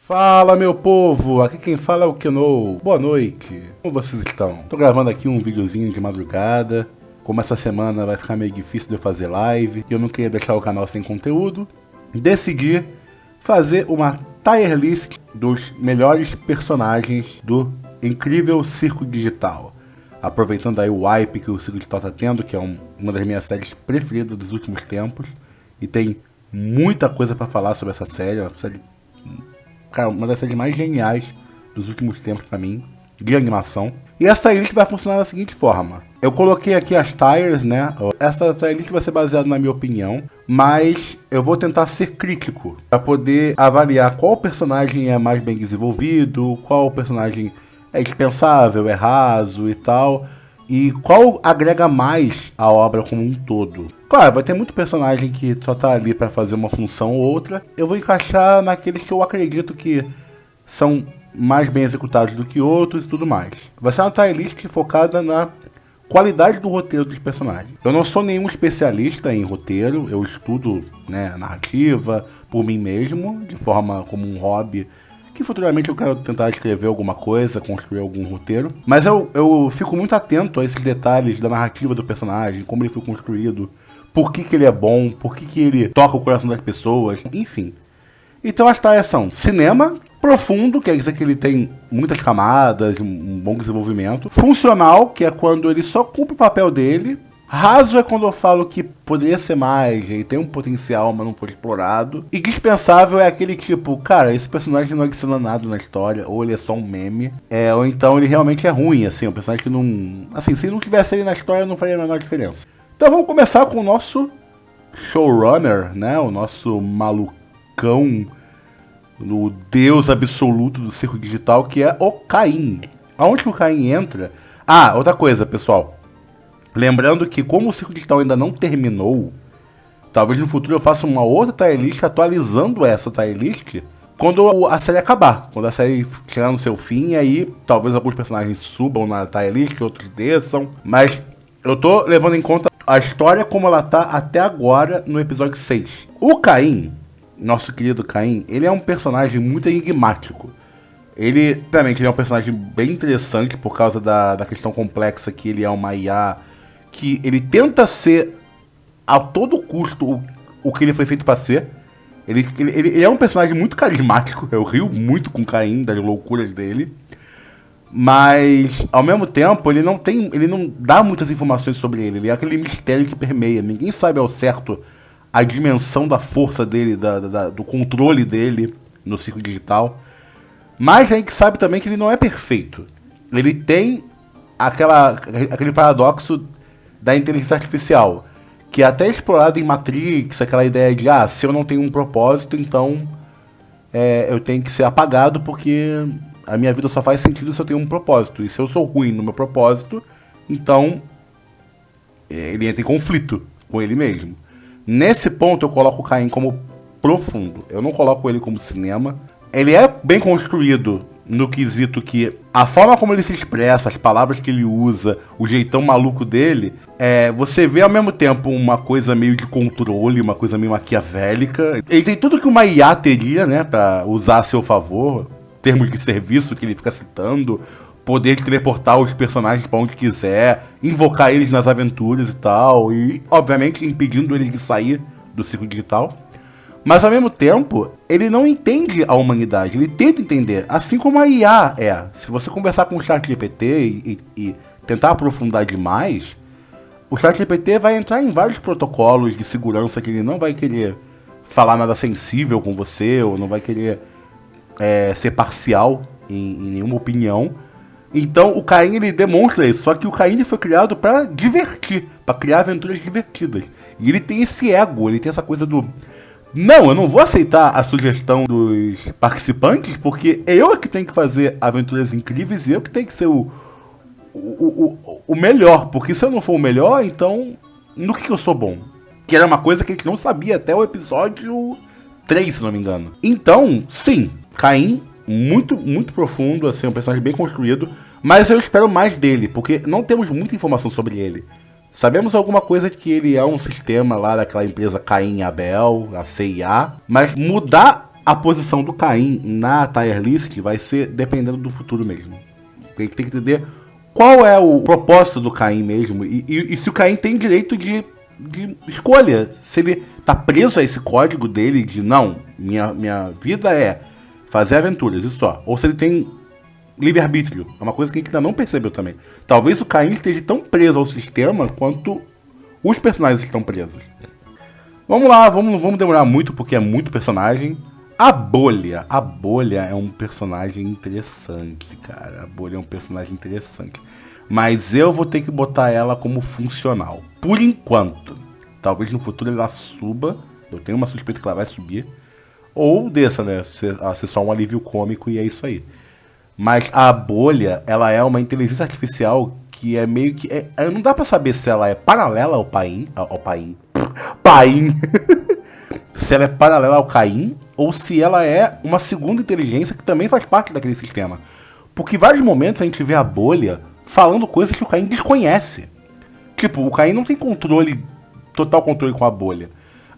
Fala, meu povo, aqui quem fala é o Keno. Boa noite, como vocês estão? Tô gravando aqui um videozinho de madrugada. Como essa semana vai ficar meio difícil de eu fazer live e eu não queria deixar o canal sem conteúdo, decidi fazer uma tier list dos melhores personagens do incrível Circo Digital. Aproveitando aí o hype que o Circo Digital tá tendo, que é uma das minhas séries preferidas dos últimos tempos. E tem muita coisa pra falar sobre essa série, uma das séries mais geniais dos últimos tempos pra mim, de animação. E essa tier list vai funcionar da seguinte forma. Eu coloquei aqui as tiers, né? Essa tier list vai ser baseada na minha opinião, mas eu vou tentar ser crítico para poder avaliar qual personagem é mais bem desenvolvido, qual personagem é dispensável, é raso e tal, e qual agrega mais à obra como um todo. Claro, vai ter muito personagem que só tá ali para fazer uma função ou outra. Eu vou encaixar naqueles que eu acredito que são mais bem executados do que outros e tudo mais. Vai ser uma tier list focada na qualidade do roteiro dos personagens. Eu não sou nenhum especialista em roteiro, eu estudo, né, narrativa por mim mesmo, de forma como um hobby, que futuramente eu quero tentar escrever alguma coisa, construir algum roteiro. Mas eu fico muito atento a esses detalhes da narrativa do personagem, como ele foi construído, por que ele é bom, por que ele toca o coração das pessoas, enfim. Então as tiers são cinema, profundo, quer dizer que ele tem muitas camadas, um bom desenvolvimento. Funcional, que é quando ele só cumpre o papel dele. Raso é quando eu falo que poderia ser mais, ele tem um potencial, mas não foi explorado. E dispensável é aquele tipo, cara, esse personagem não adiciona nada na história, ou ele é só um meme, ou então ele realmente é ruim, assim, um personagem que não... Assim, se não tivesse ele na história, não faria a menor diferença. Então vamos começar com o nosso showrunner, né, o nosso malucão, o deus absoluto do Circo Digital, que é o Caim. Aonde que o Caim entra? Ah, outra coisa, pessoal. Lembrando que como o Circo Digital ainda não terminou, talvez no futuro eu faça uma outra tier list atualizando essa tier list quando a série acabar. Quando a série chegar no seu fim, aí talvez alguns personagens subam na tier list, outros desçam. Mas eu tô levando em conta a história como ela tá até agora no episódio 6. O Caim, nosso querido Caim, ele é um personagem muito enigmático. Ele, realmente, ele é um personagem bem interessante por causa da questão complexa que ele é uma IA, que ele tenta ser a todo custo o que ele foi feito para ser. Ele é um personagem muito carismático, eu rio muito com o Caim, das loucuras dele. Mas, ao mesmo tempo, ele não dá muitas informações sobre ele. Ele é aquele mistério que permeia. Ninguém sabe ao certo a dimensão da força dele, do controle dele no Circo Digital. Mas a gente sabe também que ele não é perfeito. Ele tem aquele paradoxo da inteligência artificial, que é até explorado em Matrix, aquela ideia de, se eu não tenho um propósito, então eu tenho que ser apagado porque a minha vida só faz sentido se eu tenho um propósito. E se eu sou ruim no meu propósito, então ele entra em conflito com ele mesmo. Nesse ponto eu coloco o Caim como profundo. Eu não coloco ele como cinema. Ele é bem construído no quesito que a forma como ele se expressa, as palavras que ele usa, o jeitão maluco dele, você vê ao mesmo tempo uma coisa meio de controle, uma coisa meio maquiavélica. Ele tem tudo que uma IA teria, né, pra usar a seu favor, termos de serviço que ele fica citando, poder de teleportar os personagens pra onde quiser, invocar eles nas aventuras e tal, e obviamente impedindo eles de sair do Circo Digital. Mas ao mesmo tempo, ele não entende a humanidade, ele tenta entender, assim como a IA é. Se você conversar com o ChatGPT e tentar aprofundar demais, o ChatGPT vai entrar em vários protocolos de segurança que ele não vai querer falar nada sensível com você, ou não vai querer ser parcial em nenhuma opinião. Então o Caim, ele demonstra isso, só que o Caim ele foi criado para divertir, para criar aventuras divertidas. E ele tem esse ego, ele tem essa coisa do... Não, eu não vou aceitar a sugestão dos participantes, porque é eu que tenho que fazer aventuras incríveis e eu que tenho que ser o melhor. Porque se eu não for o melhor, então no que eu sou bom? Que era uma coisa que a gente não sabia até o episódio 3, se não me engano. Então, sim, Caim, muito, muito profundo, assim, um personagem bem construído, mas eu espero mais dele, porque não temos muita informação sobre ele. Sabemos alguma coisa de que ele é um sistema lá daquela empresa Caim e Abel, a CIA, mas mudar a posição do Caim na tier list vai ser dependendo do futuro mesmo. A gente tem que entender qual é o propósito do Caim mesmo e se o Caim tem direito de escolha. Se ele tá preso a esse código dele de não, minha vida é fazer aventuras e só. Ou se ele tem livre-arbítrio. É uma coisa que a gente ainda não percebeu também. Talvez o Caim esteja tão preso ao sistema quanto os personagens estão presos. Vamos lá, vamos demorar muito porque é muito personagem. A Bolha é um personagem interessante, cara. A Bolha é um personagem interessante. Mas eu vou ter que botar ela como funcional. Por enquanto. Talvez no futuro ela suba. Eu tenho uma suspeita que ela vai subir. Ou desça, né? Ser só um alívio cômico e é isso aí. Mas a Bolha, ela é uma inteligência artificial que é meio que... não dá pra saber se ela é paralela ao Paim. Paim. Se ela é paralela ao Caim ou se ela é uma segunda inteligência que também faz parte daquele sistema. Porque em vários momentos a gente vê a Bolha falando coisas que o Caim desconhece. Tipo, o Caim não tem total controle com a Bolha.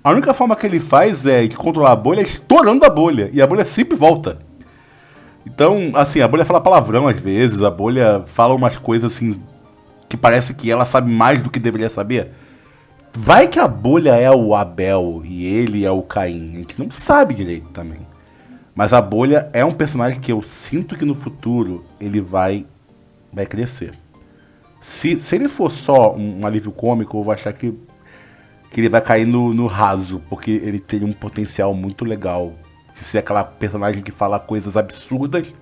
A única forma que ele faz de controlar a Bolha é estourando a Bolha. E a Bolha sempre volta. Então, assim, a Bolha fala palavrão às vezes. A Bolha fala umas coisas assim que parece que ela sabe mais do que deveria saber. Vai que a Bolha é o Abel e ele é o Caim. A gente não sabe direito também. Mas a Bolha é um personagem que eu sinto que no futuro ele vai crescer. Se ele for só um alívio cômico, eu vou achar que ele vai cair no raso. Porque ele tem um potencial muito legal. De ser aquela personagem que fala coisas absurdas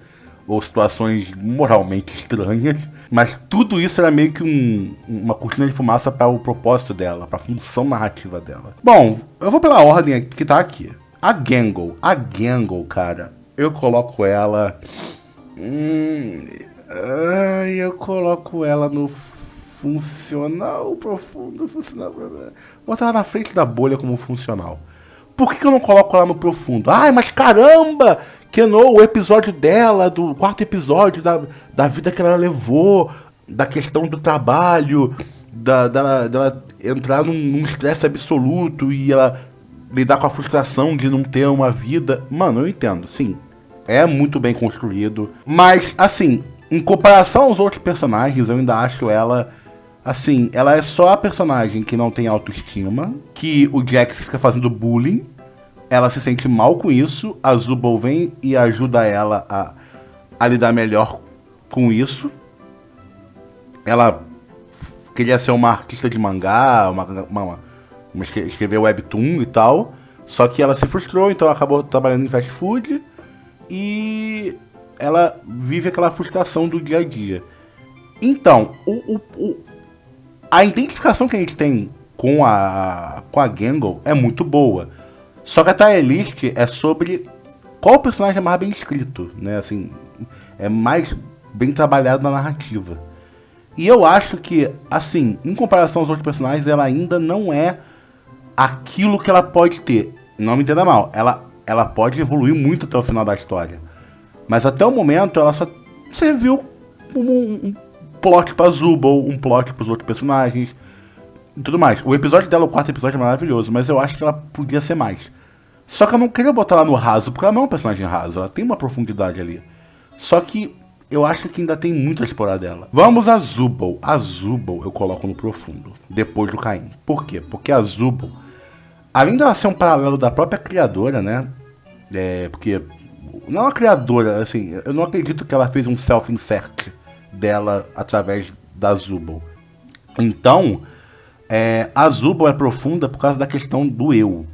ou situações moralmente estranhas, mas tudo isso era meio que uma cortina de fumaça para o propósito dela, para a função narrativa dela. Bom, eu vou pela ordem que tá aqui. A Gangle, cara, eu coloco ela... eu coloco ela no funcional, profundo, funcional... Vou botar ela na frente da Bolha como funcional. Por que eu não coloco ela no profundo? Ai, mas caramba! Kenou, o episódio dela, do quarto episódio, da vida que ela levou, da questão do trabalho, dela entrar num estresse absoluto e ela lidar com a frustração de não ter uma vida. Mano, eu entendo, sim. É muito bem construído. Mas, assim, em comparação aos outros personagens, eu ainda acho ela... Assim, ela é só a personagem que não tem autoestima, que o Jax fica fazendo bullying, ela se sente mal com isso, a Zubul vem e ajuda ela a lidar melhor com isso. Ela queria ser uma artista de mangá, escrever webtoon e tal, só que ela se frustrou, então ela acabou trabalhando em fast food e ela vive aquela frustração do dia a dia. Então, a identificação que a gente tem com a Gangle é muito boa. Só que a tier list é sobre qual personagem é mais bem escrito, né? Assim, é mais bem trabalhado na narrativa. E eu acho que, assim, em comparação aos outros personagens, ela ainda não é aquilo que ela pode ter. Não me entenda mal, ela pode evoluir muito até o final da história. Mas até o momento ela só serviu como um plot pra Zubul, um plot pros outros personagens e tudo mais. O episódio dela, o quarto episódio, é maravilhoso, mas eu acho que ela podia ser mais. Só que eu não queria botar ela no raso, porque ela não é um personagem raso, ela tem uma profundidade ali. Só que eu acho que ainda tem muito a explorar dela. Vamos a Zubul. A Zubul eu coloco no profundo, depois do Caim. Por quê? Porque a Zubul, além dela ser um paralelo da própria criadora, né? Porque não é uma criadora, assim, eu não acredito que ela fez um self-insert dela através da Zubul. Então, a Zubul é profunda por causa da questão do eu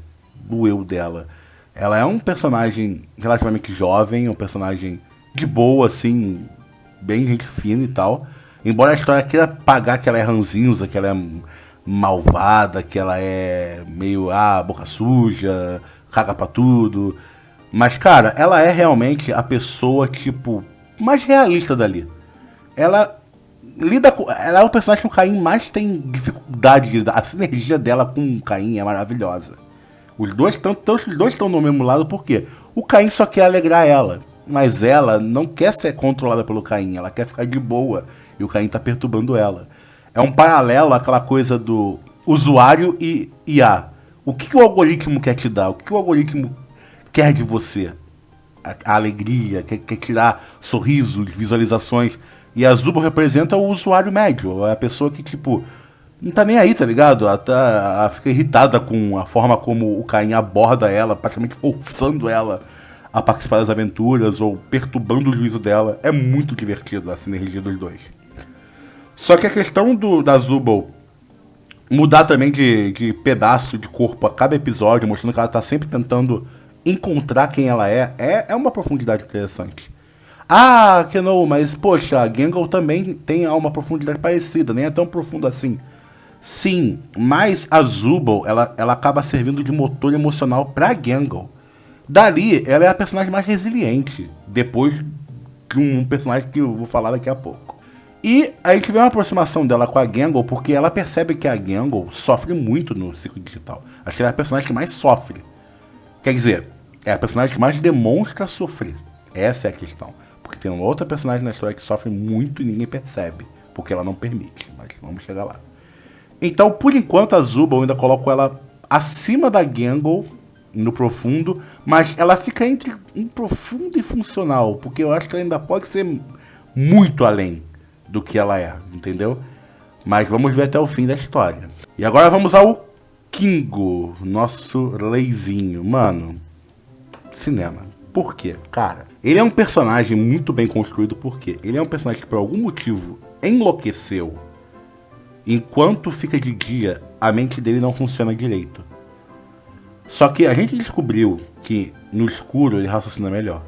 dela. Ela é um personagem relativamente jovem, um personagem de boa, assim, bem gente fina e tal. Embora a história queira pagar que ela é ranzinza, que ela é malvada, que ela é meio, boca suja, caga pra tudo. Mas, cara, ela é realmente a pessoa, tipo, mais realista dali. Ela é o personagem que o Caim mais tem dificuldade de lidar. A sinergia dela com o Caim é maravilhosa. Os dois estão no mesmo lado, por quê? O Caim só quer alegrar ela, mas ela não quer ser controlada pelo Caim, ela quer ficar de boa, e o Caim tá perturbando ela. É um paralelo àquela coisa do usuário e IA. O que o algoritmo quer te dar? O que o algoritmo quer de você a alegria, quer tirar sorrisos, visualizações. E a Zubul representa o usuário médio, a pessoa que, tipo, não tá nem aí, tá ligado? Ela fica irritada com a forma como o Caim aborda ela, praticamente forçando ela a participar das aventuras ou perturbando o juízo dela. É muito divertido a sinergia dos dois. Só que a questão da Zubul mudar também de pedaço de corpo a cada episódio, mostrando que ela tá sempre tentando encontrar quem ela é uma profundidade interessante. Ah, Kenoh, mas poxa, a Gangle também tem uma profundidade parecida, nem é tão profunda assim. Sim, mas a Zubul, ela acaba servindo de motor emocional pra Gangle. Dali, ela é a personagem mais resiliente, depois de um personagem que eu vou falar daqui a pouco. E a gente vê uma aproximação dela com a Gangle, porque ela percebe que a Gangle sofre muito no ciclo digital. Acho que ela é a personagem que mais sofre. Quer dizer, é a personagem que mais demonstra sofrer. Essa é a questão. Porque tem uma outra personagem na história que sofre muito e ninguém percebe, porque ela não permite. Mas vamos chegar lá. Então, por enquanto, a Zubul, eu ainda coloco ela acima da Gangle no profundo, mas ela fica entre um profundo e funcional, porque eu acho que ela ainda pode ser muito além do que ela é, entendeu? Mas vamos ver até o fim da história. E agora vamos ao Kingo, nosso leizinho. Mano, cinema. Por quê? Cara, ele é um personagem muito bem construído, porque ele é um personagem que por algum motivo enlouqueceu. Enquanto fica de dia, a mente dele não funciona direito. Só que a gente descobriu que no escuro ele raciocina melhor.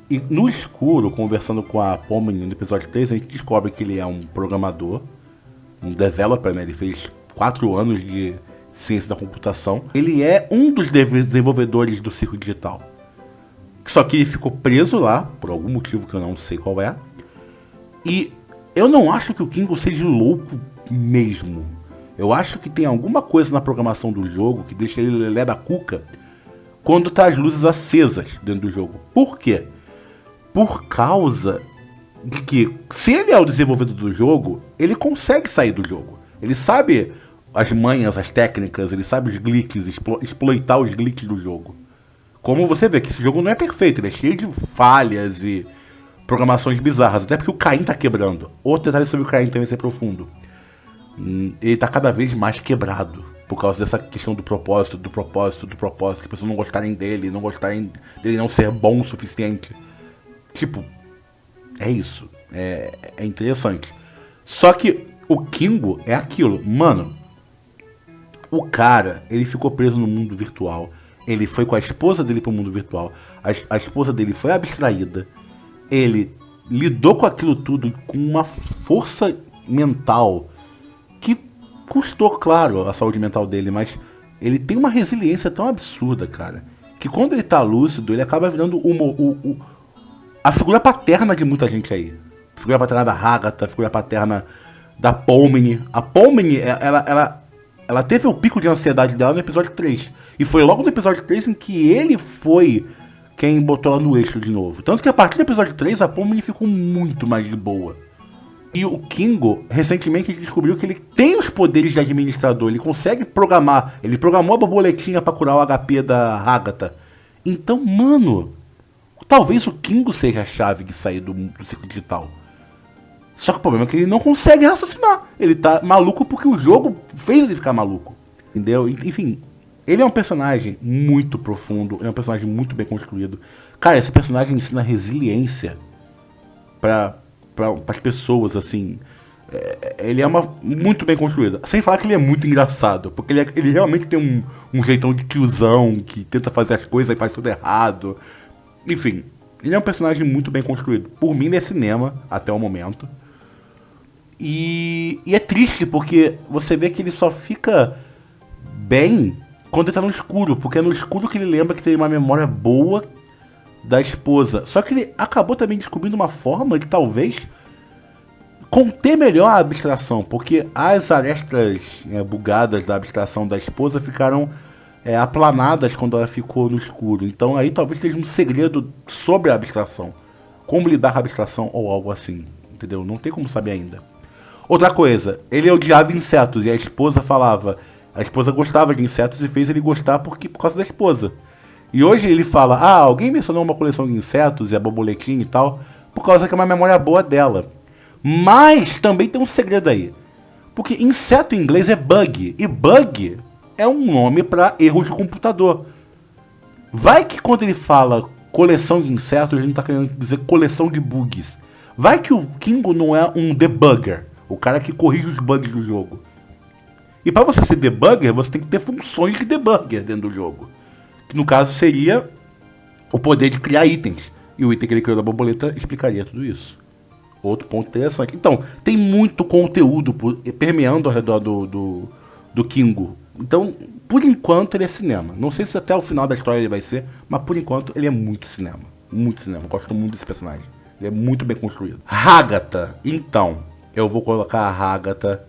E no escuro, conversando com a Pomni no episódio 3, a gente descobre que ele é um programador, um developer, né? Ele fez 4 anos de ciência da computação. Ele é um dos desenvolvedores do Círculo Digital. Só que ele ficou preso lá, por algum motivo que eu não sei qual é. E eu não acho que o Kingo seja louco mesmo. Eu acho que tem alguma coisa na programação do jogo que deixa ele lelé da cuca quando tá as luzes acesas dentro do jogo. Por quê? Por causa de que, se ele é o desenvolvedor do jogo, ele consegue sair do jogo. Ele sabe as manhas, as técnicas, ele sabe os glitches, exploitar os glitches do jogo. Como você vê que esse jogo não é perfeito, ele é cheio de falhas e programações bizarras, até porque o Caim tá quebrando. Outro detalhe sobre o Caim também ser profundo. Ele tá cada vez mais quebrado, por causa dessa questão do propósito, as pessoas não gostarem dele, não gostarem dele não ser bom o suficiente. Tipo, é isso, é interessante. Só que o Kingo é aquilo, mano, o cara, ele ficou preso no mundo virtual. Ele foi com a esposa dele pro mundo virtual. A esposa dele foi abstraída. Ele lidou com aquilo tudo com uma força mental que custou, claro, a saúde mental dele. Mas ele tem uma resiliência tão absurda, cara, que quando ele tá lúcido, ele acaba virando a figura paterna de muita gente aí. A figura paterna da Hagatha, a figura paterna da Pomni. A Pomni, ela teve o pico de ansiedade dela no episódio 3. E foi logo no episódio 3 em que ele foi quem botou ela no eixo de novo. Tanto que a partir do episódio 3, a Pomni ficou muito mais de boa. E o Kingo, recentemente, descobriu que ele tem os poderes de administrador. Ele consegue programar. Ele programou a borboletinha pra curar o HP da Hagatha. Então, mano, talvez o Kingo seja a chave de sair do ciclo digital. Só que o problema é que ele não consegue raciocinar. Ele tá maluco porque o jogo fez ele ficar maluco. Entendeu? Enfim, ele é um personagem muito profundo. Ele é um personagem muito bem construído. Cara, esse personagem ensina resiliência para as pessoas, assim. Ele é muito bem construído. Sem falar que ele é muito engraçado. Porque ele realmente tem um jeitão de tiozão que tenta fazer as coisas e faz tudo errado. Enfim, ele é um personagem muito bem construído. Por mim, ele é cinema até o momento. E é triste porque você vê que ele só fica bem quando ele tá no escuro. Porque é no escuro que ele lembra que tem uma memória boa da esposa. Só que ele acabou também descobrindo uma forma de talvez conter melhor a abstração. Porque as arestas bugadas da abstração da esposa ficaram aplanadas quando ela ficou no escuro. Então aí talvez seja um segredo sobre a abstração. Como lidar com a abstração ou algo assim. Entendeu? Não tem como saber ainda. Outra coisa, ele odiava insetos e a esposa falava... A esposa gostava de insetos e fez ele gostar por causa da esposa. E hoje ele fala, alguém mencionou uma coleção de insetos e a borboletinha e tal, por causa que é uma memória boa dela. Mas também tem um segredo aí. Porque inseto em inglês é bug, e bug é um nome para erros de computador. Vai que quando ele fala coleção de insetos, ele não tá querendo dizer coleção de bugs. Vai que o Kingo não é um debugger, o cara que corrige os bugs do jogo. E para você ser debugger, você tem que ter funções de debugger dentro do jogo. Que no caso seria o poder de criar itens. E o item que ele criou da borboleta explicaria tudo isso. Outro ponto interessante. Então, tem muito conteúdo permeando ao redor do Kingo. Então, por enquanto, ele é cinema. Não sei se até o final da história ele vai ser, mas por enquanto ele é muito cinema. Muito cinema. Gosto muito desse personagem. Ele é muito bem construído. Hagatha. Então, eu vou colocar a Hagatha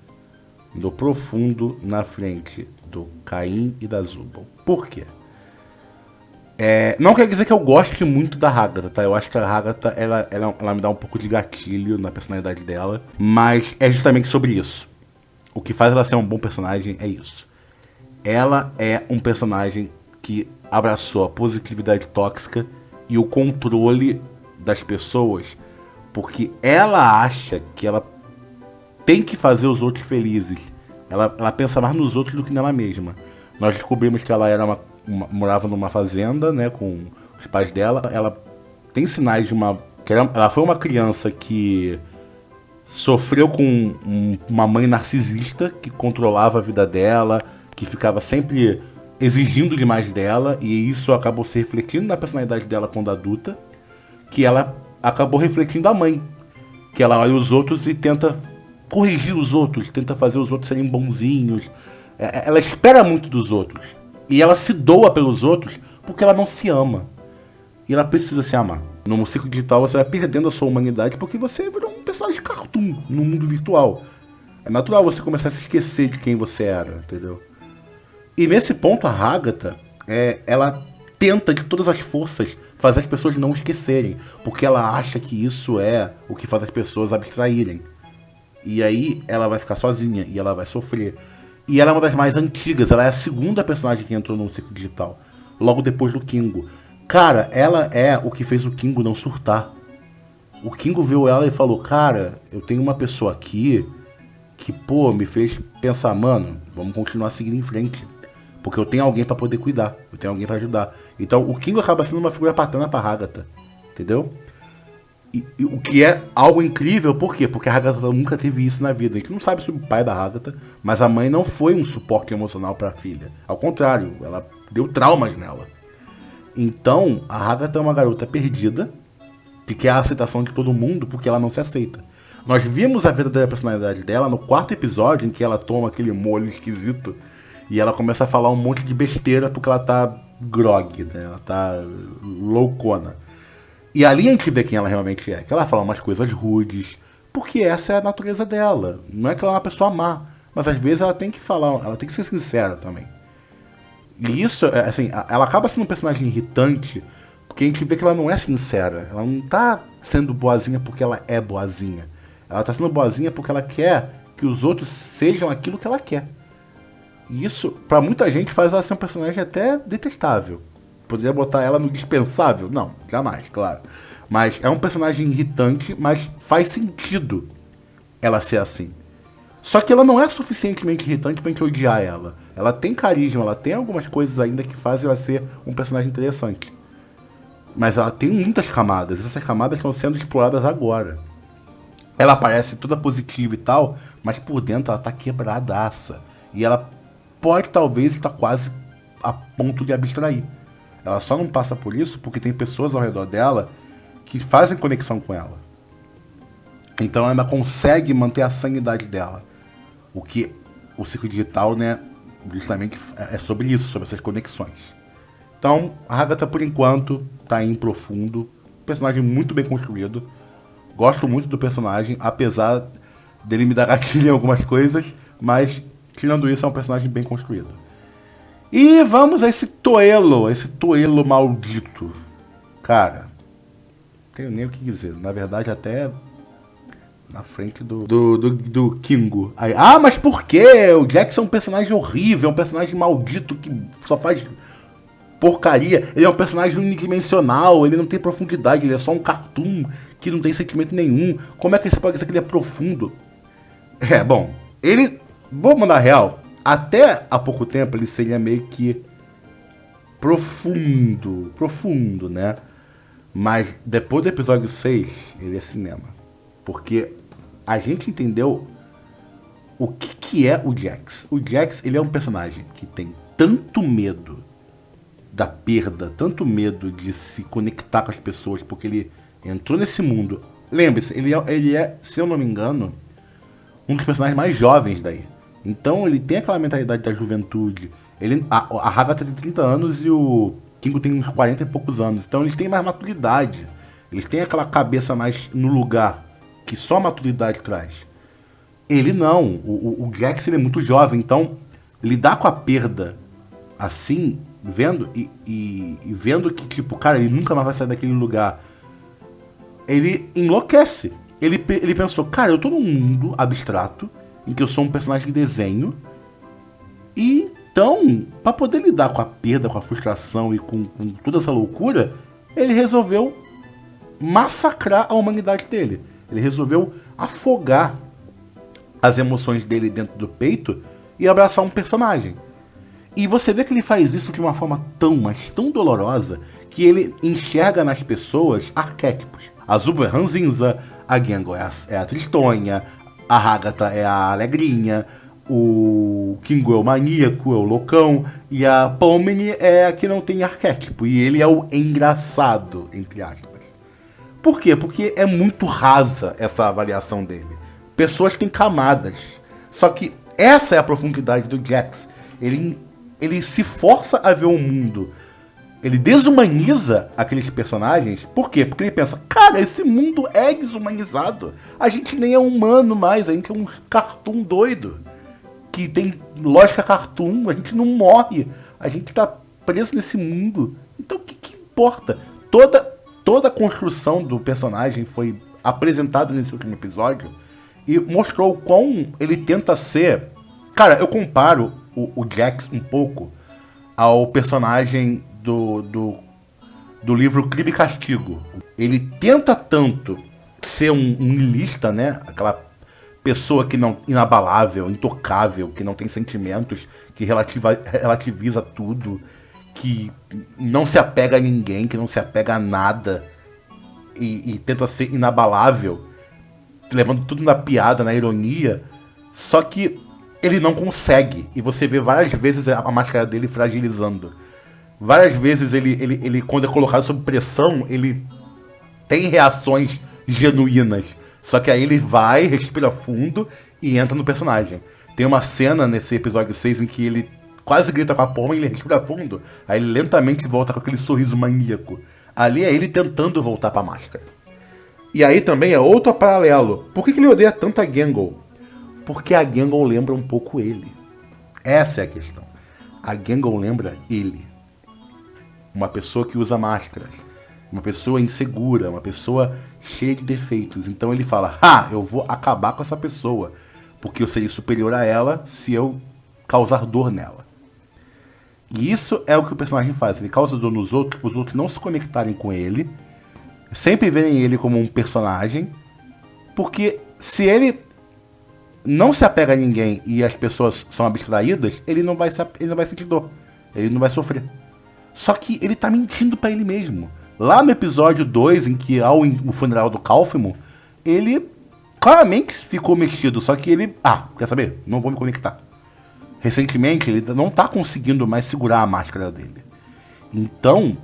no profundo na frente do Caim e da Zubal. Por quê? Não quer dizer que eu goste muito da Hagatha, tá? Eu acho que a Hagatha, ela me dá um pouco de gatilho na personalidade dela. Mas é justamente sobre isso. O que faz ela ser um bom personagem é isso. Ela é um personagem que abraçou a positividade tóxica e o controle das pessoas, porque ela acha que ela tem que fazer os outros felizes. Ela pensa mais nos outros do que nela mesma. Nós descobrimos que ela morava numa fazenda, né, com os pais dela. Ela tem sinais de ela foi uma criança que sofreu com uma mãe narcisista que controlava a vida dela, que ficava sempre exigindo demais dela, e isso acabou se refletindo na personalidade dela quando adulta, que ela acabou refletindo a mãe, que ela olha os outros e tenta corrigir os outros, tenta fazer os outros serem bonzinhos. Ela espera muito dos outros, e ela se doa pelos outros porque ela não se ama, e ela precisa se amar. No ciclo digital você vai perdendo a sua humanidade porque você virou um personagem de cartoon no mundo virtual. É natural você começar a se esquecer de quem você era, entendeu? E nesse ponto a Hagatha, ela tenta de todas as forças fazer as pessoas não esquecerem, porque ela acha que isso é o que faz as pessoas abstraírem. E aí ela vai ficar sozinha e ela vai sofrer. E ela é uma das mais antigas, ela é a segunda personagem que entrou no ciclo digital, logo depois do Kingo. Cara, ela é o que fez o Kingo não surtar. O Kingo viu ela e falou, cara, eu tenho uma pessoa aqui que, me fez pensar, mano, vamos continuar seguindo em frente. Porque eu tenho alguém pra poder cuidar, eu tenho alguém pra ajudar. Então o Kingo acaba sendo uma figura paterna pra Hagatha, entendeu? E o que é algo incrível, por quê? Porque a Hagatha nunca teve isso na vida. A gente não sabe sobre o pai da Hagatha, mas a mãe não foi um suporte emocional pra filha. Ao contrário, ela deu traumas nela. Então, a Hagatha é uma garota perdida, que quer a aceitação de todo mundo porque ela não se aceita. Nós vimos a verdadeira personalidade dela no 4º episódio, em que ela toma aquele molho esquisito e ela começa a falar um monte de besteira porque ela tá grog, né? Ela tá loucona. E ali a gente vê quem ela realmente é, que ela fala umas coisas rudes, porque essa é a natureza dela. Não é que ela é uma pessoa má, mas às vezes ela tem que falar, ela tem que ser sincera também. E isso, assim, ela acaba sendo um personagem irritante, porque a gente vê que ela não é sincera. Ela não tá sendo boazinha porque ela é boazinha. Ela tá sendo boazinha porque ela quer que os outros sejam aquilo que ela quer. E isso, pra muita gente, faz ela ser um personagem até detestável. Poderia botar ela no dispensável? Não, jamais, claro. Mas é um personagem irritante, mas faz sentido ela ser assim. Só que ela não é suficientemente irritante pra gente odiar ela. Ela tem carisma, ela tem algumas coisas ainda que fazem ela ser um personagem interessante. Mas ela tem muitas camadas, essas camadas estão sendo exploradas agora. Ela parece toda positiva e tal, mas por dentro ela tá quebradaça. E ela pode talvez estar quase a ponto de abstrair. Ela só não passa por isso porque tem pessoas ao redor dela que fazem conexão com ela. Então ela consegue manter a sanidade dela. O que o ciclo digital, né, justamente é sobre isso, sobre essas conexões. Então, a Hagatha, por enquanto, tá em profundo. Personagem muito bem construído. Gosto muito do personagem, apesar dele me dar gatilho em algumas coisas, mas, tirando isso, é um personagem bem construído. E vamos a esse Toelo maldito. Cara, não tenho nem o que dizer. Na verdade, até na frente do Kingo. Aí, mas por quê? O Jackson é um personagem horrível, é um personagem maldito que só faz porcaria. Ele é um personagem unidimensional, ele não tem profundidade, ele é só um cartoon que não tem sentimento nenhum. Como é que você pode dizer que ele é profundo? Bom, ele, vou mandar real, até há pouco tempo ele seria meio que profundo, né? Mas depois do episódio 6, ele é cinema. Porque a gente entendeu o que é o Jax. O Jax, ele é um personagem que tem tanto medo da perda, tanto medo de se conectar com as pessoas, porque ele entrou nesse mundo. Lembre-se, ele é, se eu não me engano, um dos personagens mais jovens daí. Então ele tem aquela mentalidade da juventude. A Agatha tem 30 anos e o Kingo tem uns 40 e poucos anos. Então eles têm mais maturidade. Eles têm aquela cabeça mais no lugar que só a maturidade traz. Ele não. O Jax, ele é muito jovem. Então lidar com a perda assim, vendo e vendo que, tipo, cara, ele nunca mais vai sair daquele lugar, ele enlouquece. Ele pensou, cara, eu tô num mundo abstrato em que eu sou um personagem de desenho, e então, pra poder lidar com a perda, com a frustração e com toda essa loucura, ele resolveu massacrar a humanidade dele. Ele resolveu afogar as emoções dele dentro do peito e abraçar um personagem. E você vê que ele faz isso de uma forma mas tão dolorosa, que ele enxerga nas pessoas arquétipos. A Zubo é ranzinza, a Gengo é a tristonha, a Agatha é a alegrinha, o Kingo é o maníaco, é o loucão, e a Pomini é a que não tem arquétipo, e ele é o engraçado, entre aspas. Por quê? Porque é muito rasa essa avaliação dele. Pessoas têm camadas. Só que essa é a profundidade do Jax. Ele se força a ver o mundo. Ele desumaniza aqueles personagens. Por quê? Porque ele pensa, cara, esse mundo é desumanizado. A gente nem é humano mais, a gente é um cartoon doido. Que tem lógica cartoon, a gente não morre. A gente tá preso nesse mundo. Então o que importa? Toda a construção do personagem foi apresentada nesse último episódio e mostrou o quão ele tenta ser... Cara, eu comparo o Jax um pouco ao personagem do livro Crime e Castigo. Ele tenta tanto ser um niilista, né? Aquela pessoa que não, inabalável, intocável, que não tem sentimentos, que relativiza tudo, que não se apega a ninguém, que não se apega a nada e tenta ser inabalável, levando tudo na piada, na ironia. Só que ele não consegue, e você vê várias vezes a máscara dele fragilizando. Várias vezes ele quando é colocado sob pressão, ele tem reações genuínas. Só que aí ele vai, respira fundo e entra no personagem. Tem uma cena nesse episódio 6 em que ele quase grita com a palma e ele respira fundo. Aí ele lentamente volta com aquele sorriso maníaco. Ali é ele tentando voltar pra máscara. E aí também é outro paralelo. Por que ele odeia tanto a Gengo? Porque a Gengo lembra um pouco ele. Essa é a questão. A Gengo lembra ele. Uma pessoa que usa máscaras. Uma pessoa insegura. Uma pessoa cheia de defeitos. Então ele fala, eu vou acabar com essa pessoa. Porque eu serei superior a ela se eu causar dor nela. E isso é o que o personagem faz. Ele causa dor nos outros, os outros não se conectarem com ele. Sempre verem ele como um personagem. Porque se ele não se apega a ninguém e as pessoas são abstraídas, ele não vai sentir dor. Ele não vai sofrer. Só que ele tá mentindo pra ele mesmo. Lá no episódio 2, em que há o funeral do Cálfimo, ele claramente ficou mexido. Só que ele... quer saber? Não vou me conectar. Recentemente, ele não tá conseguindo mais segurar a máscara dele. Então,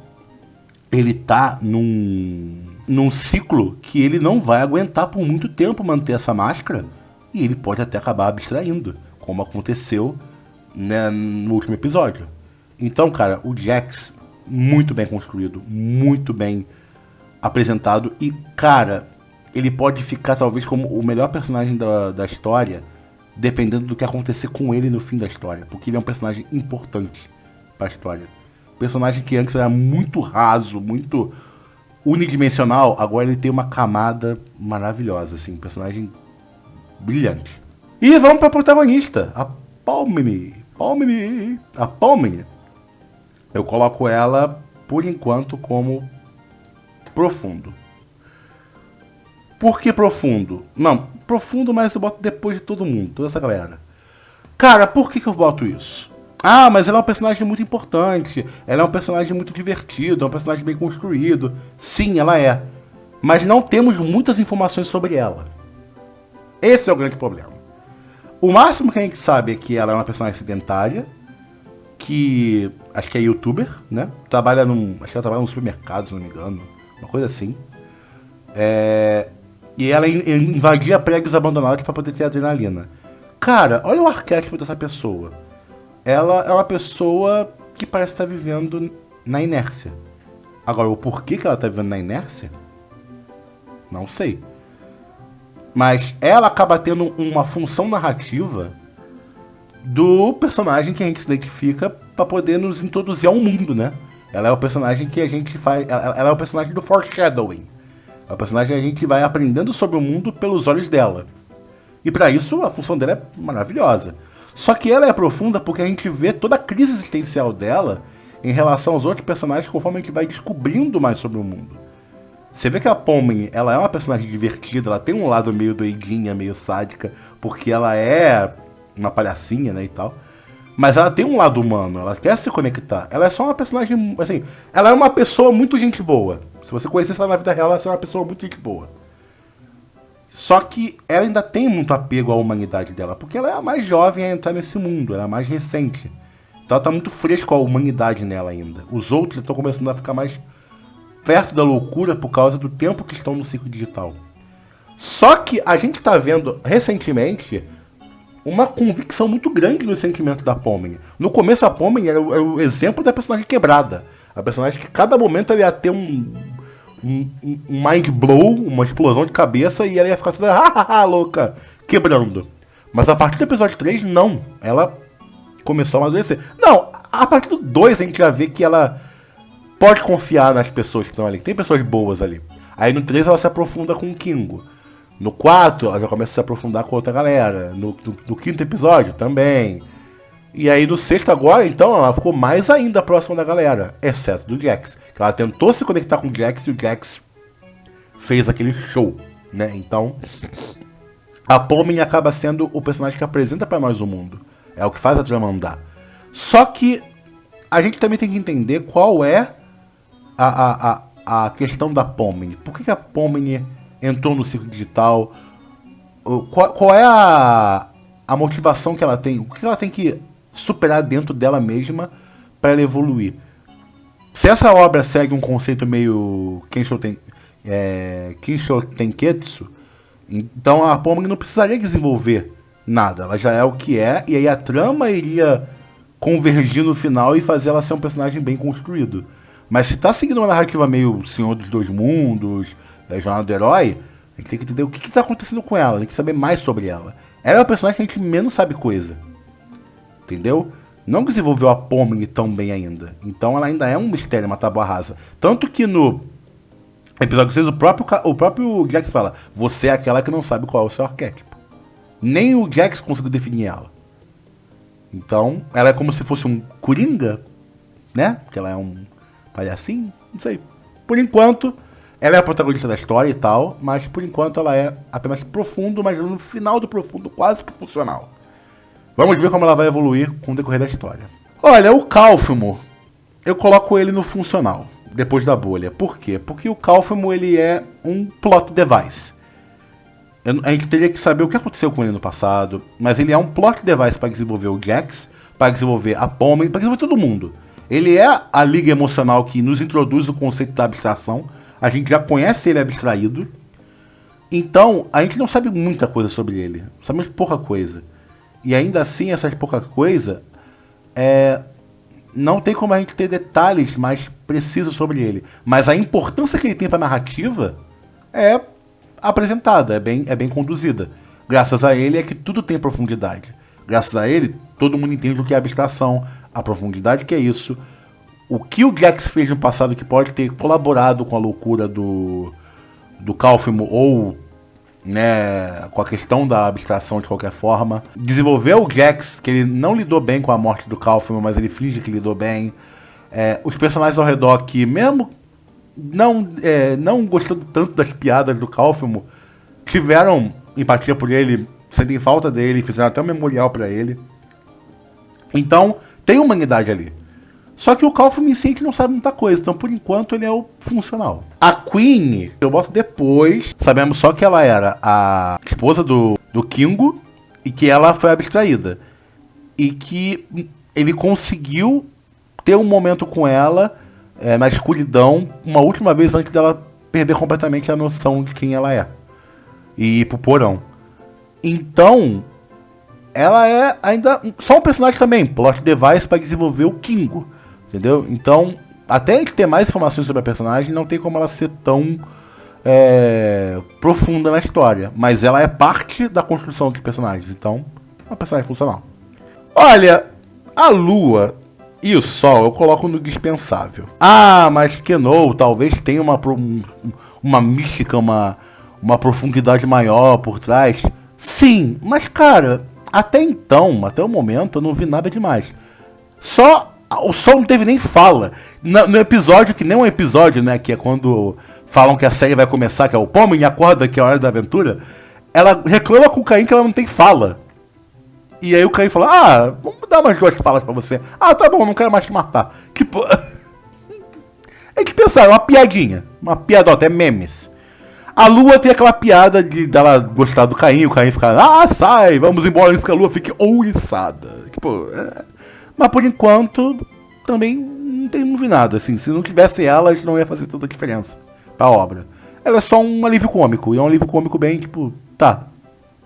ele tá num ciclo que ele não vai aguentar por muito tempo manter essa máscara. E ele pode até acabar abstraindo, como aconteceu, né, no último episódio. Então, cara, o Jax, muito bem construído, muito bem apresentado. E, cara, ele pode ficar talvez como o melhor personagem da história, dependendo do que acontecer com ele no fim da história. Porque ele é um personagem importante pra história. Personagem que antes era muito raso, muito unidimensional, agora ele tem uma camada maravilhosa, assim, um personagem brilhante. E vamos pra protagonista, a Pomini. A Pomini Eu coloco ela, por enquanto, como profundo. Por que profundo? Não, profundo, mas eu boto depois de todo mundo, toda essa galera. Cara, por que eu boto isso? Ah, mas ela é um personagem muito importante, ela é um personagem muito divertido, é um personagem bem construído. Sim, ela é. Mas não temos muitas informações sobre ela. Esse é o grande problema. O máximo que a gente sabe é que ela é uma personagem sedentária, que acho que é youtuber, né? Acho que ela trabalha num supermercado, se não me engano, uma coisa assim. E ela invadia prédios abandonados para poder ter adrenalina. Cara, olha o arquétipo dessa pessoa. Ela é uma pessoa que parece estar vivendo na inércia. Agora, o porquê que ela está vivendo na inércia? Não sei. Mas ela acaba tendo uma função narrativa do personagem que a gente se identifica para poder nos introduzir ao mundo, né? Ela é o personagem que a gente faz... Ela é o personagem do foreshadowing. É o personagem que a gente vai aprendendo sobre o mundo pelos olhos dela. E para isso, a função dela é maravilhosa. Só que ela é profunda porque a gente vê toda a crise existencial dela em relação aos outros personagens conforme a gente vai descobrindo mais sobre o mundo. Você vê que a Pomni, ela é uma personagem divertida, ela tem um lado meio doidinha, meio sádica, porque ela é uma palhacinha, né, e tal. Mas ela tem um lado humano, ela quer se conectar. Ela é só uma personagem, assim, ela é uma pessoa muito gente boa. Se você conhecesse ela na vida real, ela é uma pessoa muito gente boa. Só que ela ainda tem muito apego à humanidade dela, porque ela é a mais jovem a entrar nesse mundo, ela é a mais recente. Então ela tá muito fresca a humanidade nela ainda. Os outros estão começando a ficar mais perto da loucura por causa do tempo que estão no ciclo digital. Só que a gente tá vendo, recentemente, uma convicção muito grande nos sentimentos da Pomni. No começo a Pomni era o exemplo da personagem quebrada. A personagem que cada momento ela ia ter um mind blow, uma explosão de cabeça, e ela ia ficar toda louca, quebrando. Mas a partir do episódio 3, não. Ela começou a amadurecer. Não, a partir do 2 a gente já vê que ela pode confiar nas pessoas que estão ali. Tem pessoas boas ali. Aí no 3 ela se aprofunda com o Kingo. No 4 ela já começa a se aprofundar com outra galera. No 5º episódio também. E aí no 6º agora, então, ela ficou mais ainda próxima da galera. Exceto do Jax. Que ela tentou se conectar com o Jax e o Jax fez aquele show, né? Então, a Pomni acaba sendo o personagem que apresenta pra nós o mundo. É o que faz a trama andar. Só que a gente também tem que entender qual é a questão da Pomni. Por que a Pomni entrou no ciclo digital? Qual é a motivação que ela tem? O que ela tem que superar dentro dela mesma para ela evoluir? Se essa obra segue um conceito meio Kensho Tenketsu, então a Pomni não precisaria desenvolver nada. Ela já é o que é, e aí a trama iria convergir no final e fazer ela ser um personagem bem construído. Mas se tá seguindo uma narrativa meio Senhor dos Dois Mundos, Jornada do Herói, a gente tem que entender o que tá acontecendo com ela, tem que saber mais sobre ela. Ela é uma personagem que a gente menos sabe coisa. Entendeu? Não desenvolveu a Pomni tão bem ainda. Então ela ainda é um mistério, uma tábua rasa. Tanto que no episódio 6 o próprio Jax fala: você é aquela que não sabe qual é o seu arquétipo. Nem o Jax conseguiu definir ela. Então ela é como se fosse um Coringa, né? Porque ela é um palhacinho, não sei. Por enquanto, ela é a protagonista da história e tal, mas por enquanto ela é apenas profundo, mas no final do profundo quase funcional. Vamos ver como ela vai evoluir com o decorrer da história. Olha, o Calfimo, eu coloco ele no funcional, depois da bolha. Por quê? Porque o Calfimo, ele é um plot device. A gente teria que saber o que aconteceu com ele no passado, mas ele é um plot device para desenvolver o Jax, para desenvolver a Pomni, para desenvolver todo mundo. Ele é a liga emocional que nos introduz o conceito da abstração. A gente já conhece ele abstraído. Então, a gente não sabe muita coisa sobre ele. Sabemos pouca coisa. E ainda assim, essas pouca coisa, não tem como a gente ter detalhes mais precisos sobre ele. Mas a importância que ele tem para a narrativa é apresentada, é bem conduzida. Graças a ele é que tudo tem profundidade. Graças a ele, todo mundo entende o que é abstração, a profundidade que é isso. O que o Jax fez no passado que pode ter colaborado com a loucura do Calfimo ou, né, com a questão da abstração de qualquer forma. Desenvolver o Jax, que ele não lidou bem com a morte do Calfimo, mas ele finge que lidou bem. Os personagens ao redor que, mesmo não gostando tanto das piadas do Kaufman, tiveram empatia por ele, sentem falta dele, fizeram até um memorial pra ele. Então, tem humanidade ali. Só que o Kaufman em si a gente não sabe muita coisa, então por enquanto ele é o funcional. A Queen, eu boto depois, sabemos só que ela era a esposa do Kingo e que ela foi abstraída. E que ele conseguiu ter um momento com ela na escuridão, uma última vez antes dela perder completamente a noção de quem ela é. E ir pro porão. Então, ela é ainda só um personagem também, plot device para desenvolver o Kingo. Entendeu? Então, até a gente ter mais informações sobre a personagem, não tem como ela ser tão profunda na história. Mas ela é parte da construção dos personagens. Então, é uma personagem funcional. Olha, a Lua e o Sol eu coloco no dispensável. Ah, mas Quenou talvez tenha uma mística, uma profundidade maior por trás. Sim, mas cara, até então, até o momento, eu não vi nada demais. O Sol não teve nem fala. No episódio, que nem um episódio, né? Que é quando falam que a série vai começar, que é o Pomni acorda, que é a hora da aventura. Ela reclama com o Caim que ela não tem fala. E aí o Caim fala, vamos dar umas 2 falas pra você. Ah, tá bom, não quero mais te matar. Tipo, a gente pensa, uma piadinha. Uma piadota, é memes. A Lua tem aquela piada dela gostar do Caim, o Caim fica, sai, vamos embora antes que a Lua fique ouriçada. Tipo, mas por enquanto, também não vi nada, assim. Se não tivesse elas, não ia fazer tanta diferença pra obra. Ela é só um alívio cômico, e é um alívio cômico bem, tipo, tá.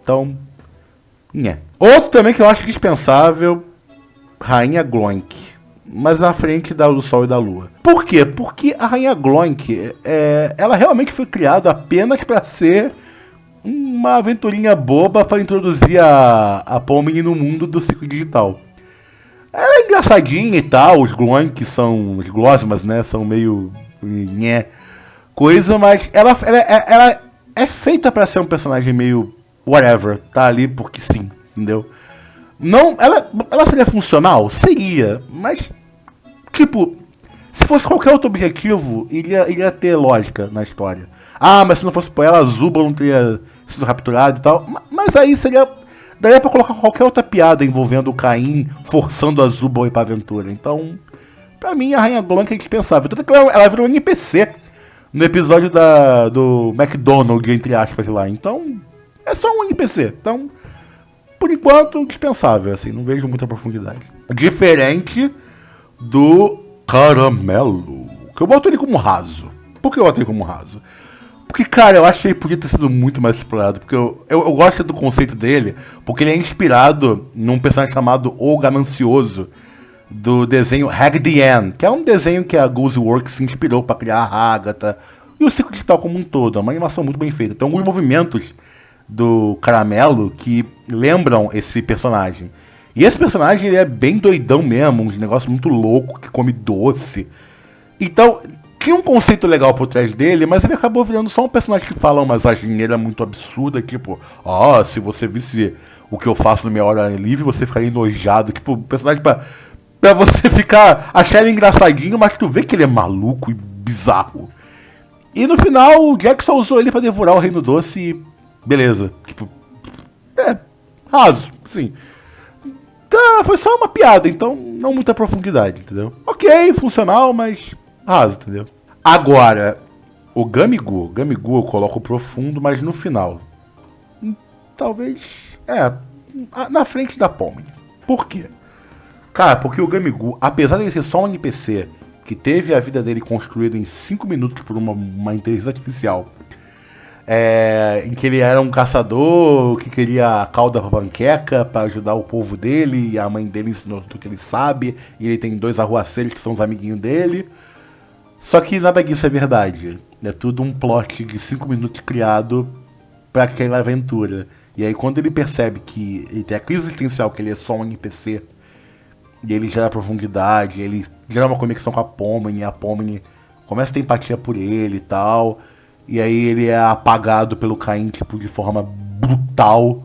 Então, Outro também que eu acho dispensável, Rainha Gloink. Mas na frente do Sol e da Lua. Por quê? Porque a Rainha Gloink, ela realmente foi criada apenas pra ser uma aventurinha boba pra introduzir a Pomni no mundo do ciclo digital. Ela é engraçadinha e tal, os Gloink são, os Glosmas, né, são meio coisa, mas ela é feita pra ser um personagem meio whatever, tá ali porque sim, entendeu? Não, ela seria funcional? Seria, mas tipo, se fosse qualquer outro objetivo, iria ter lógica na história. Mas se não fosse por ela, a Zuba não teria sido capturada e tal, mas aí daria pra colocar qualquer outra piada envolvendo o Caim forçando a Zuba a ir pra aventura. Então, pra mim, a Rainha Gloink é dispensável. Tanto que ela virou um NPC no episódio do McDonald's, entre aspas, lá. Então, é só um NPC. Então, por enquanto, dispensável, assim. Não vejo muita profundidade. Diferente do Caramelo, que eu boto ele como raso. Por que eu boto ele como raso? Porque, cara, eu acho que ele podia ter sido muito mais explorado. Porque eu gosto do conceito dele, porque ele é inspirado num personagem chamado O Ganancioso, do desenho Hag the Ann, que é um desenho que a Ghostworks se inspirou para criar a Agatha e o ciclo digital como um todo. É uma animação muito bem feita. Tem alguns movimentos do Caramelo que lembram esse personagem. E esse personagem ele é bem doidão mesmo, uns negócios muito loucos, que come doce. Então, tinha um conceito legal por trás dele, mas ele acabou virando só um personagem que fala umas asneiras muito absurdas, tipo, se você visse o que eu faço na minha hora livre, você ficaria enojado. Tipo, um personagem pra você achar ele engraçadinho, mas tu vê que ele é maluco e bizarro. E no final, o Jack só usou ele pra devorar o Reino Doce e beleza. Tipo, raso, sim. Tá, foi só uma piada, então não muita profundidade, entendeu? Ok, funcional, mas raso, entendeu? Agora, o Gamigu eu coloco profundo, mas no final. Talvez, na frente da Pomni. Por quê? Cara, porque o Gamigu, apesar de ser só um NPC, que teve a vida dele construída em 5 minutos por uma inteligência artificial, em que ele era um caçador que queria a cauda pra panqueca para ajudar o povo dele, e a mãe dele ensinou tudo que ele sabe, e ele tem 2 arruaceiros que são os amiguinhos dele. Só que nada disso é verdade. É tudo um plot de 5 minutos criado pra aquela aventura. E aí quando ele percebe que ele tem a crise existencial, que ele é só um NPC, e ele gera profundidade, ele gera uma conexão com a Pomni, e a Pomni começa a ter empatia por ele e tal. E aí ele é apagado pelo Caim, tipo, de forma brutal.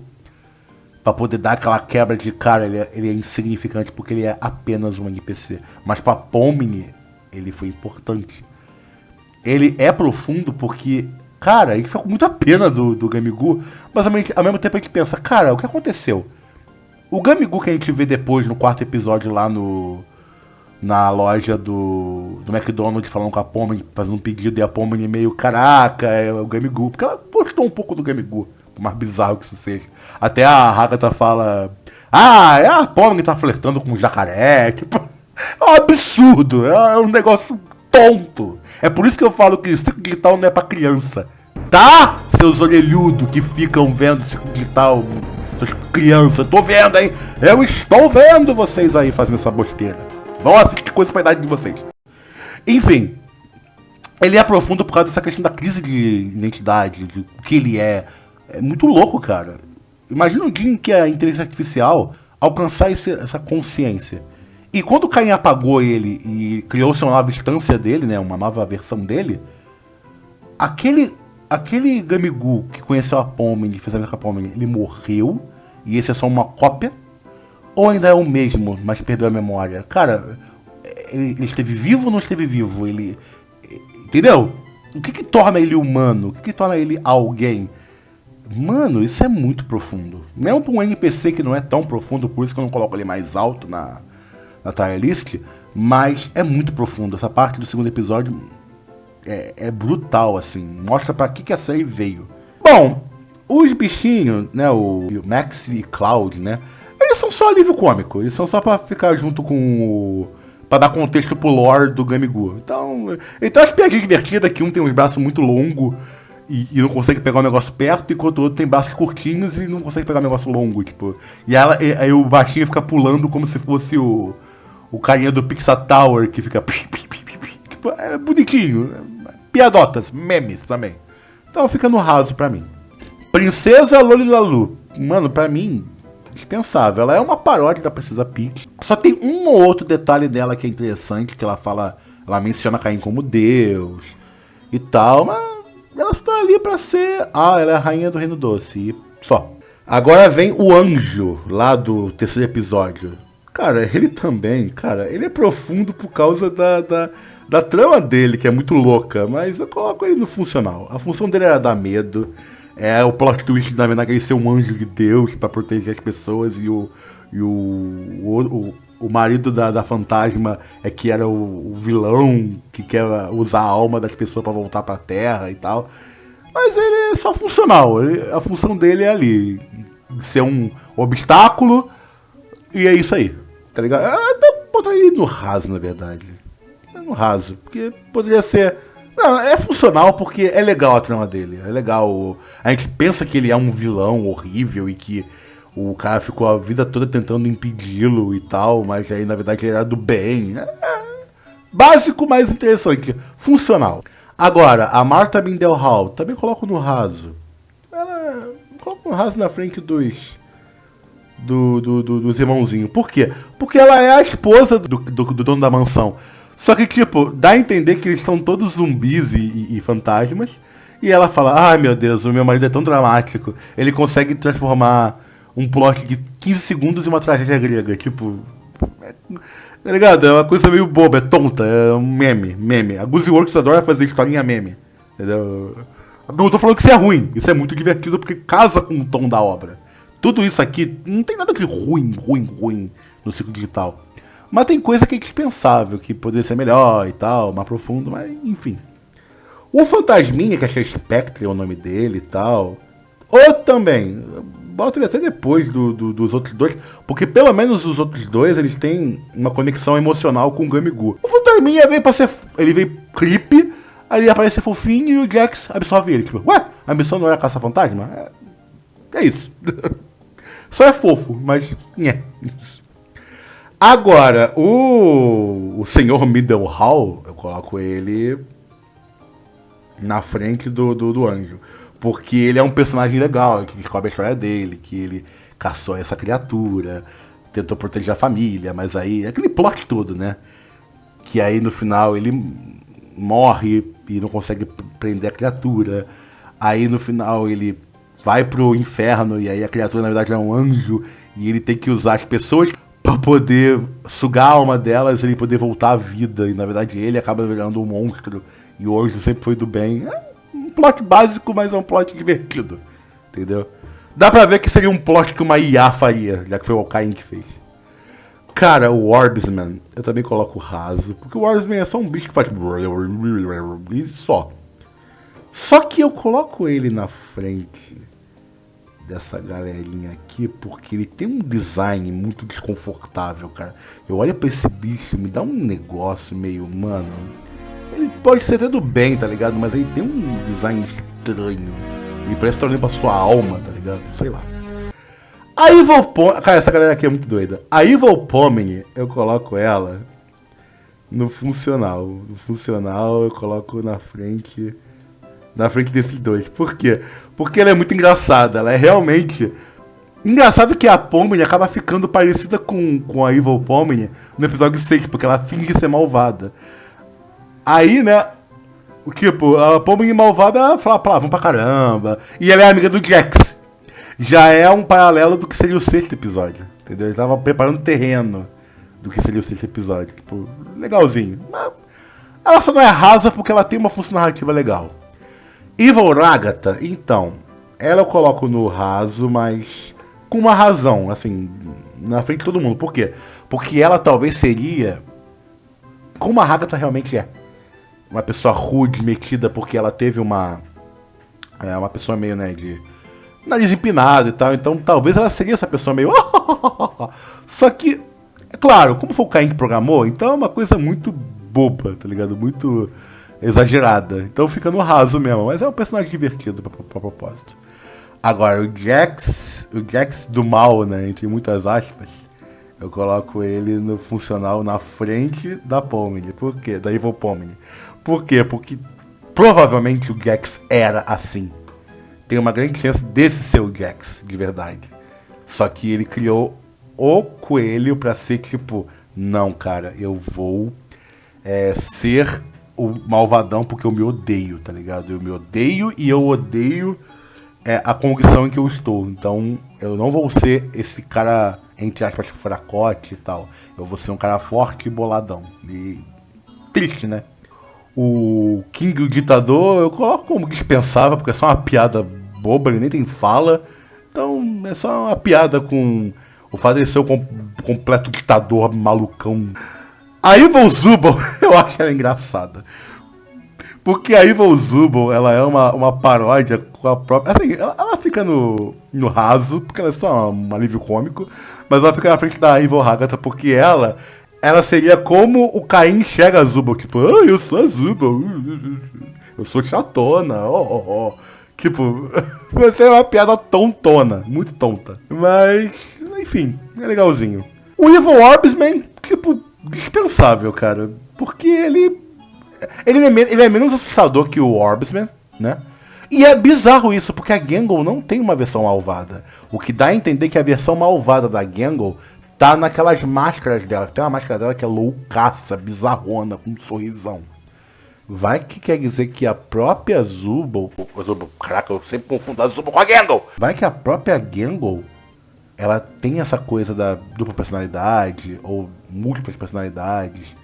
Pra poder dar aquela quebra de cara, ele é insignificante porque ele é apenas um NPC. Mas pra Pomni, ele foi importante. Ele é profundo porque, cara, a gente fica com muita pena do Gamigu, mas ao mesmo tempo a gente pensa, cara, o que aconteceu? O Gamigu que a gente vê depois no quarto episódio lá na loja do McDonald's falando com a Pomni, fazendo um pedido, e a Pomni meio, caraca, é o Gamigu. Porque ela gostou um pouco do Gamigu, por mais bizarro que isso seja. Até a Agatha fala, é a Pomni que tá flertando com o jacaré, tipo, é um absurdo, é um negócio tonto. É por isso que eu falo que Círculo Digital não é pra criança, tá? Seus orelhudos que ficam vendo Círculo Digital, suas crianças, tô vendo, hein? Eu estou vendo vocês aí fazendo essa besteira. Nossa, que coisa pra idade de vocês. Enfim, ele é profundo por causa dessa questão da crise de identidade, de o que ele é. É muito louco, cara. Imagina um dia em que a inteligência artificial alcançar essa consciência. E quando o Caim apagou ele e criou-se uma nova instância dele, né, uma nova versão dele, aquele Gamigu que conheceu a Pomni, que fez a vida com a Pomni, ele morreu, e esse é só uma cópia? Ou ainda é o mesmo, mas perdeu a memória? Cara, ele esteve vivo ou não esteve vivo? Ele... Entendeu? O que torna ele humano? O que torna ele alguém? Mano, isso é muito profundo. Mesmo pra um NPC que não é tão profundo, por isso que eu não coloco ele mais alto na tier list, mas é muito profundo. Essa parte do segundo episódio é brutal, assim. Mostra pra que a série veio. Bom, os bichinhos, né, o Max e Cloud, né, eles são só alívio cômico, eles são só pra ficar junto com o... pra dar contexto pro lore do Gamigu. Então as piadinhas divertidas que um tem uns braços muito longos e não consegue pegar o negócio perto, enquanto o outro tem braços curtinhos e não consegue pegar o negócio longo, tipo. E aí o baixinho fica pulando como se fosse o carinha do Pixar Tower que fica... Tipo, é bonitinho. Piadotas, memes também. Então fica no raso pra mim. Princesa Lolilalu. Mano, pra mim... dispensável. Ela é uma paródia da Princesa Peach. Só tem um ou outro detalhe dela que é interessante, que ela fala, ela menciona Caim como Deus e tal, mas ela está ali pra ser, ela é a rainha do Reino Doce e só. Agora vem o anjo lá do terceiro episódio. Cara, ele também, ele é profundo por causa da trama dele, que é muito louca, mas eu coloco ele no funcional. A função dele era dar medo. É o plot twist, na verdade, ele ser um anjo de Deus pra proteger as pessoas e o marido da fantasma é que era o vilão que quer usar a alma das pessoas pra voltar pra terra e tal. Mas ele é só funcional, a função dele é ali, ser um obstáculo e é isso aí, tá ligado? Eu até botaria ele no raso, na verdade. É no raso, porque poderia ser... Não, é funcional porque é legal a trama dele, é legal. A gente pensa que ele é um vilão horrível e que o cara ficou a vida toda tentando impedi-lo e tal, mas aí na verdade ele era do bem. Básico, mas interessante, funcional. Agora, a Martha Mindelhall, também coloco no raso. Ela coloco no raso na frente dos irmãozinhos. Por quê? Porque ela é a esposa do dono da mansão. Só que, tipo, dá a entender que eles são todos zumbis e fantasmas. E ela fala, ai meu Deus, o meu marido é tão dramático. Ele consegue transformar um plot de 15 segundos em uma tragédia grega. Tipo, tá ligado? É uma coisa meio boba, é tonta, é um meme. A Guziworks adora fazer historinha meme. Entendeu? Eu não tô falando que isso é ruim. Isso é muito divertido porque casa com o tom da obra. Tudo isso aqui, não tem nada de ruim no Círculo Digital. Mas tem coisa que é dispensável, que poderia ser melhor e tal, mais profundo, mas enfim. O Fantasminha, que acho que é Spectre é o nome dele e tal. Ou também, bota ele até depois dos outros dois, porque pelo menos os outros dois, eles têm uma conexão emocional com o Gamigu. O Fantasminha veio pra ser, ele veio creepy, aí ele aparece fofinho e o Jax absorve ele. Tipo, ué, a missão não era caçar fantasma? É isso. Só é fofo, mas... Agora, o senhor Middlehall, eu coloco ele na frente do anjo. Porque ele é um personagem legal, que descobre a história dele, que ele caçou essa criatura, tentou proteger a família, mas aí... Aquele plot todo, né? Que aí no final ele morre e não consegue prender a criatura. Aí no final ele vai pro inferno e aí a criatura na verdade é um anjo e ele tem que usar as pessoas pra poder sugar a alma delas e ele poder voltar à vida. E na verdade ele acaba virando um monstro. E o Orjo sempre foi do bem. É um plot básico, mas é um plot divertido. Entendeu? Dá pra ver que seria um plot que uma IA faria, já que foi o Caim que fez. Cara, o Orbsman, eu também coloco raso. Porque o Orbsman é só um bicho que faz... E só. Só que eu coloco ele na frente dessa galerinha aqui porque ele tem um design muito desconfortável, cara. Eu olho pra esse bicho, me dá um negócio meio, mano... Ele pode ser até do bem, tá ligado? Mas ele tem um design estranho. Ele parece que tá olhando pra sua alma, tá ligado? Sei lá. A Evil Pomini... Cara, essa galera aqui é muito doida. A Evil Pomini, eu coloco ela no funcional. No funcional eu coloco na frente desses dois. Por quê? Porque ela é muito engraçada. Ela é realmente... Engraçado que a Pomini acaba ficando parecida com a Evil Pomini no episódio 6, porque ela finge ser malvada. Aí, né, tipo, a Pomini malvada, ela fala vamos pra caramba. E ela é amiga do Jax. Já é um paralelo do que seria o 6º episódio, entendeu? Ele tava preparando o terreno do que seria o 6º episódio. Tipo, legalzinho. Mas ela só não é rasa porque ela tem uma função narrativa legal. Evil Ragatha, então, ela eu coloco no raso, mas com uma razão, assim, na frente de todo mundo. Por quê? Porque ela talvez seria, como a Ragatha realmente é, uma pessoa rude, metida, porque ela teve uma pessoa meio, né, de nariz empinado e tal, então talvez ela seria essa pessoa meio... Só que, é claro, como foi o Caim que programou, então é uma coisa muito boba, tá ligado? Muito exagerada, então fica no raso mesmo, mas é um personagem divertido pra propósito. Agora, o Jax do mal, né, entre muitas aspas, eu coloco ele no funcional na frente da Pomini. Por quê? Da Evil Pomini. Por quê? Porque provavelmente o Jax era assim. Tem uma grande chance desse ser o Jax, de verdade. Só que ele criou o coelho pra ser tipo... Não, cara, eu vou ser o malvadão porque eu me odeio, tá ligado? Eu me odeio e eu odeio a condição em que eu estou. Então, eu não vou ser esse cara... entre aspas, fracote e tal. Eu vou ser um cara forte e boladão. E triste, né? O King, o ditador, eu coloco como dispensável, porque é só uma piada boba, ele nem tem fala. Então, é só uma piada com o fato de ele ser o completo ditador malucão. A Evil Zubul, eu acho ela engraçada. Porque a Evil Zubul, ela é uma paródia com a própria... Assim, ela fica no raso, porque ela é só um alívio cômico, mas ela fica na frente da Evil Ragatha, porque ela seria como o Caim enxerga a Zubul. Tipo, eu sou a Zubul, eu sou chatona, Tipo, você é uma piada tontona, muito tonta. Mas, enfim, é legalzinho. O Evil Orbsman, tipo, dispensável, cara. Porque ele é menos assustador que o Orbsman, né? E é bizarro isso, porque a Gangle não tem uma versão malvada. O que dá a entender que a versão malvada da Gangle tá naquelas máscaras dela. Tem uma máscara dela que é loucaça, bizarrona, com um sorrisão. Vai que quer dizer que a própria Zubul... Caraca, eu sempre confundo a Zubul com a Gangle! Vai que a própria Gangle, ela tem essa coisa da dupla personalidade, ou múltiplas personalidades.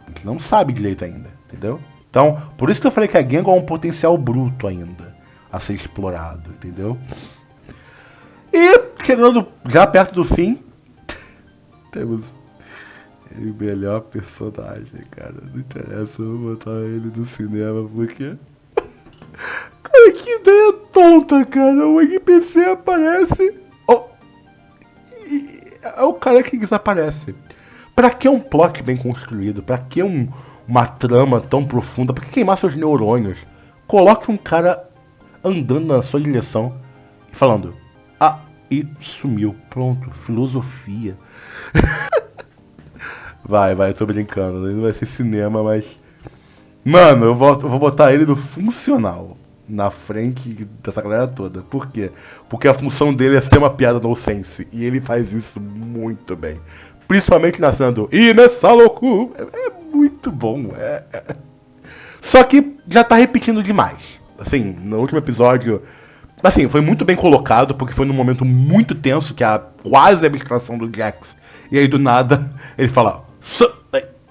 A gente não sabe direito ainda, entendeu? Então, por isso que eu falei que a Gangle é um potencial bruto ainda a ser explorado, entendeu? E, chegando já perto do fim, temos o melhor personagem, cara. Não interessa, eu vou botar ele no cinema, porque... Cara, que ideia tonta, cara. O NPC aparece... é o cara que desaparece. Pra que um plot bem construído? Pra que uma trama tão profunda? Pra que queimar seus neurônios? Coloque um cara andando na sua direção e falando... e sumiu. Pronto, filosofia. Vai, eu tô brincando. Não vai ser cinema, mas... Mano, eu vou botar ele no funcional. Na frente dessa galera toda. Por quê? Porque a função dele é ser uma piada nonsense. E ele faz isso muito bem. Principalmente na cena do nessa loucura. É muito bom. Só que já tá repetindo demais. Assim, no último episódio Assim, foi muito bem colocado, porque foi num momento muito tenso, que é quase a abstração do Jax. E aí, do nada, ele fala,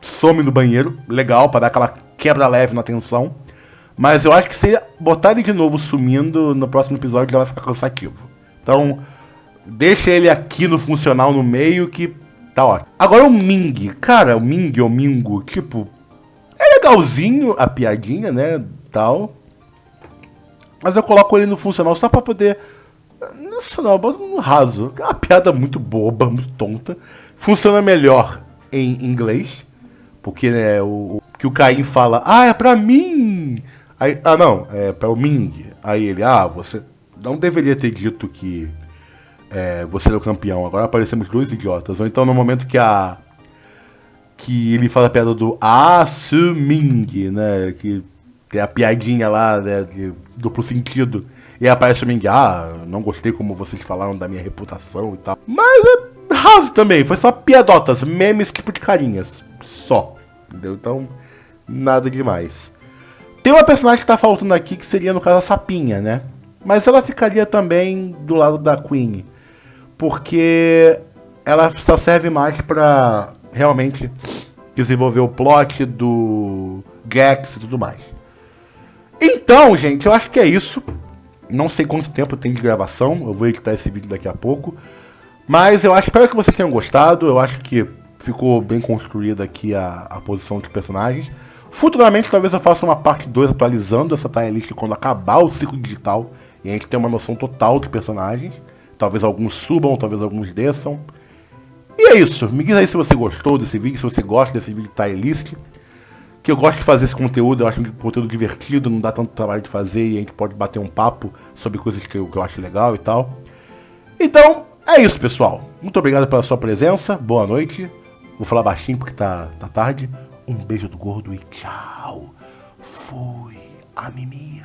some no banheiro. Legal, pra dar aquela quebra leve na tensão. Mas eu acho que se botar ele de novo sumindo, no próximo episódio já vai ficar cansativo. Então, deixa ele aqui no funcional no meio, que tá ótimo. Agora o Ming. Cara, o Ming ou Mingo, tipo, é legalzinho a piadinha, né, tal. Mas eu coloco ele no funcional só pra poder... Não, no raso. É uma piada muito boba, muito tonta. Funciona melhor em inglês. Porque, né, que o Caim fala, é pra mim. Aí, não, é pra o Ming. Aí ele, você não deveria ter dito que você é o campeão. Agora aparecemos dois idiotas. Ou então no momento que ele fala a piada do Su Ming, né, que tem a piadinha lá, né, de duplo sentido. E aí aparece o Ming, não gostei como vocês falaram da minha reputação e tal. Mas é raso também, foi só piadotas, memes tipo de carinhas. Só, entendeu? Então, nada demais. Tem uma personagem que tá faltando aqui, que seria no caso a Sapinha, né? Mas ela ficaria também do lado da Queen. Porque ela só serve mais pra realmente desenvolver o plot do Jax e tudo mais. Então, gente, eu acho que é isso. Não sei quanto tempo tem de gravação. Eu vou editar esse vídeo daqui a pouco. Mas espero que vocês tenham gostado. Eu acho que ficou bem construída aqui a posição dos personagens. Futuramente, talvez eu faça uma parte 2 atualizando essa timelist quando acabar o ciclo digital. E a gente tem uma noção total dos personagens. Talvez alguns subam, talvez alguns desçam. E é isso. Me diz aí se você gostou desse vídeo, se você gosta desse vídeo timelist. Que eu gosto de fazer esse conteúdo, eu acho um conteúdo divertido, não dá tanto trabalho de fazer e a gente pode bater um papo sobre coisas que eu acho legal e tal. Então, é isso, pessoal. Muito obrigado pela sua presença, boa noite. Vou falar baixinho porque tá tarde. Um beijo do gordo e tchau. Fui a mimir.